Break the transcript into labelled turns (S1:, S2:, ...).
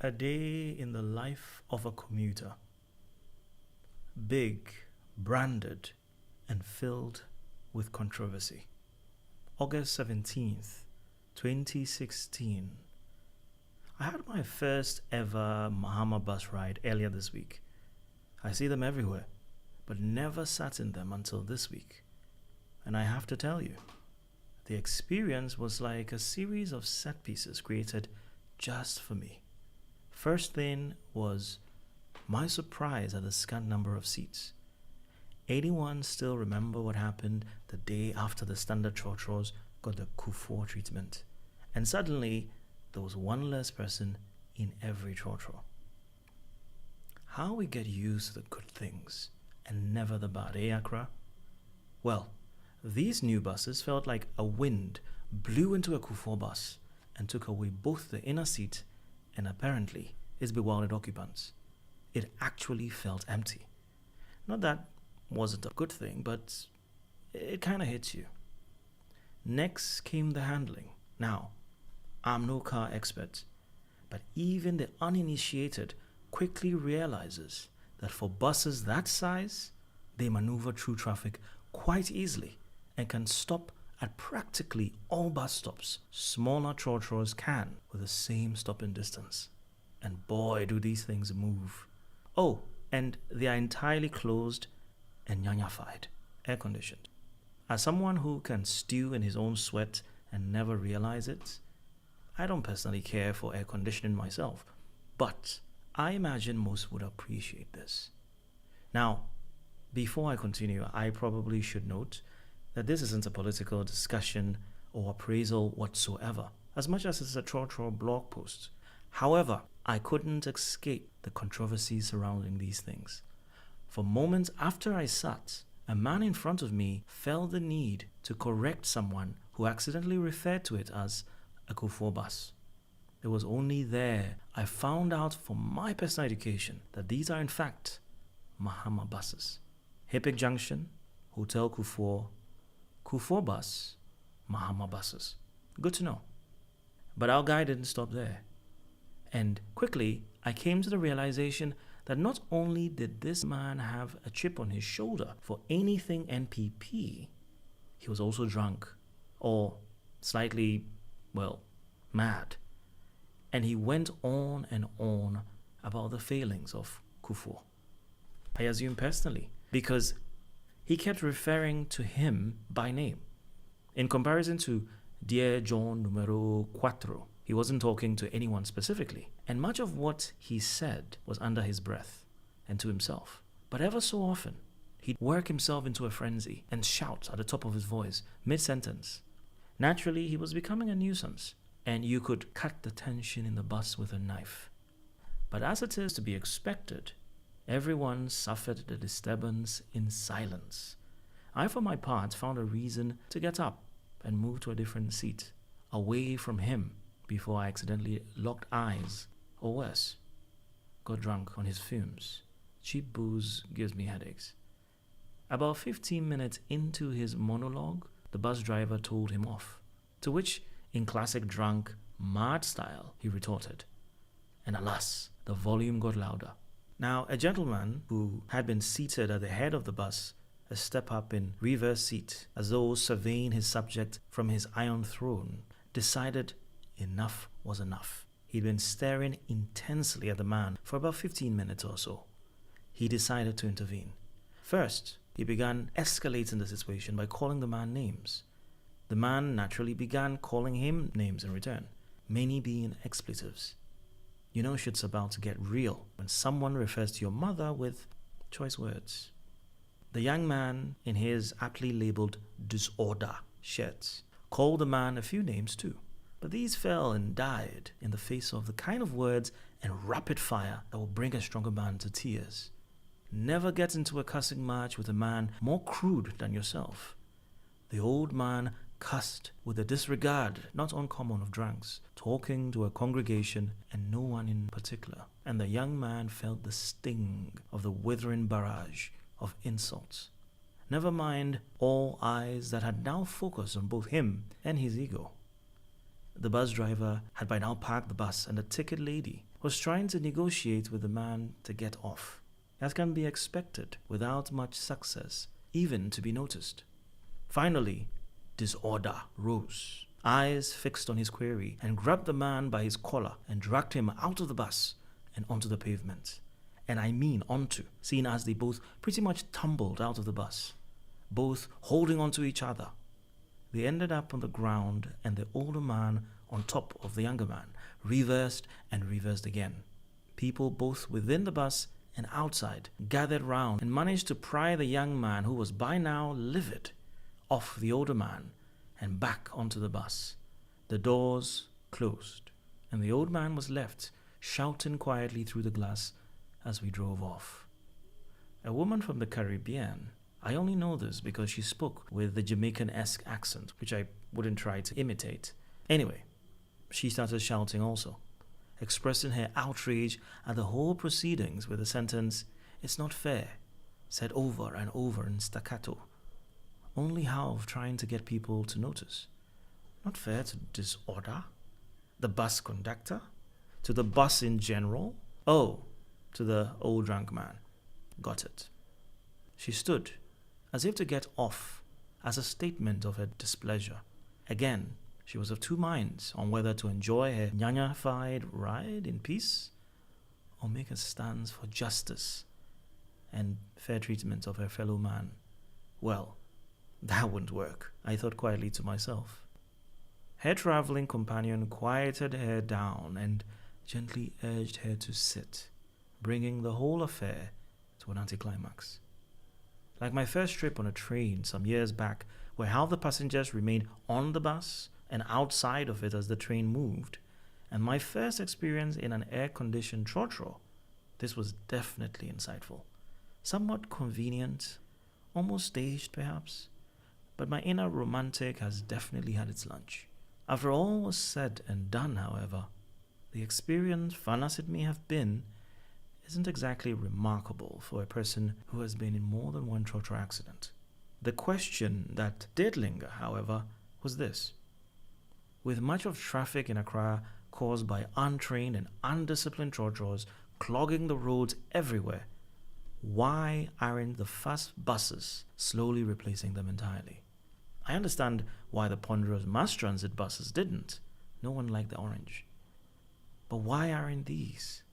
S1: A day in the life of a commuter. Big, branded, and filled with controversy. August 17th, 2016. I had my first ever Mahama bus ride earlier this week. I see them everywhere, but never sat in them until this week. And I have to tell you, the experience was like a series of set pieces created just for me. First thing was my surprise at the scant number of seats. Anyone still remember what happened the day after the standard chorchors got the Kufuor treatment? And suddenly, there was one less person in every chorchor. How we get used to the good things and never the bad, eh, Accra? Well, these new buses felt like a wind blew into a Kufuor bus and took away both the inner seat and apparently its bewildered occupants. It actually felt empty. Not that wasn't a good thing, but it kind of hits you. Next came the handling. Now, I'm no car expert, but even the uninitiated quickly realizes that for buses that size, they maneuver through traffic quite easily and can stop at practically all bus stops smaller chorchors can with the same stopping distance. And boy, do these things move. Oh, and they are entirely closed and nyanyafied, air-conditioned. As someone who can stew in his own sweat and never realize it, I don't personally care for air conditioning myself, but I imagine most would appreciate this. Now, before I continue, I probably should note that this isn't a political discussion or appraisal whatsoever, as much as it's a chorchor blog post. However, I couldn't escape the controversy surrounding these things. For moments after I sat, a man in front of me felt the need to correct someone who accidentally referred to it as a Kufuor bus. It was only there I found out for my personal education that these are in fact Mahama buses. Hippic Junction, Hotel Kufuor, Kufuor bus, Mahama buses. Good to know. But our guy didn't stop there. And quickly, I came to the realization that not only did this man have a chip on his shoulder for anything NPP, he was also drunk, or slightly, mad. And he went on and on about the failings of Kufuor. I assume personally, because he kept referring to him by name. In comparison to Dear John numero cuatro, he wasn't talking to anyone specifically, and much of what he said was under his breath and to himself. But ever so often, he'd work himself into a frenzy and shout at the top of his voice mid-sentence. Naturally, he was becoming a nuisance, and you could cut the tension in the bus with a knife. But as it is to be expected, everyone suffered the disturbance in silence. I, for my part, found a reason to get up and move to a different seat, away from him, before I accidentally locked eyes, or worse, got drunk on his fumes. Cheap booze gives me headaches. About 15 minutes into his monologue, the bus driver told him off, to which, in classic drunk, mad style, he retorted. And alas, the volume got louder. Now, a gentleman who had been seated at the head of the bus, a step up in reverse seat, as though surveying his subject from his iron throne, decided enough was enough. He'd been staring intensely at the man for about 15 minutes or so. He decided to intervene. First, he began escalating the situation by calling the man names. The man naturally began calling him names in return, many being expletives. You know shit's about to get real when someone refers to your mother with choice words. The young man, in his aptly labeled disorder shirts, called the man a few names too. But these fell and died in the face of the kind of words and rapid fire that will bring a stronger man to tears. Never get into a cussing match with a man more crude than yourself. The old man cussed with a disregard not uncommon of drunks, talking to a congregation and no one in particular. And the young man felt the sting of the withering barrage of insults. Never mind all eyes that had now focused on both him and his ego. The bus driver had by now parked the bus, and the ticket lady was trying to negotiate with the man to get off, as can be expected, without much success, even to be noticed. Finally, disorder rose. Eyes fixed on his query, and grabbed the man by his collar and dragged him out of the bus and onto the pavement. And I mean onto, seeing as they both pretty much tumbled out of the bus, both holding onto each other. They ended up on the ground, and the older man on top of the younger man, reversed and reversed again. People both within the bus and outside gathered round and managed to pry the young man, who was by now livid, off the older man and back onto the bus. The doors closed, and the old man was left shouting quietly through the glass as we drove off. A woman from the Caribbean. I only know this because she spoke with the Jamaican-esque accent, which I wouldn't try to imitate. Anyway, she started shouting also, expressing her outrage at the whole proceedings with the sentence, "It's not fair," said over and over in staccato, only half trying to get people to notice. Not fair to disorder? The bus conductor? To the bus in general? Oh, to the old drunk man. Got it. She stood, as if to get off, as a statement of her displeasure. Again, she was of two minds on whether to enjoy her nyanya-fied ride in peace or make a stance for justice and fair treatment of her fellow man. Well, that wouldn't work, I thought quietly to myself. Her traveling companion quieted her down and gently urged her to sit, bringing the whole affair to an anticlimax. Like my first trip on a train some years back, where half the passengers remained on the bus and outside of it as the train moved, and my first experience in an air-conditioned trotro, this was definitely insightful. Somewhat convenient, almost staged perhaps, but my inner romantic has definitely had its lunch. After all was said and done, however, the experience, fun as it may have been, isn't exactly remarkable for a person who has been in more than one trotro accident. The question that did linger, however, was this. With much of traffic in Accra caused by untrained and undisciplined trotros clogging the roads everywhere, why aren't the fast buses slowly replacing them entirely? I understand why the ponderous mass transit buses didn't. No one liked the orange. But why aren't these?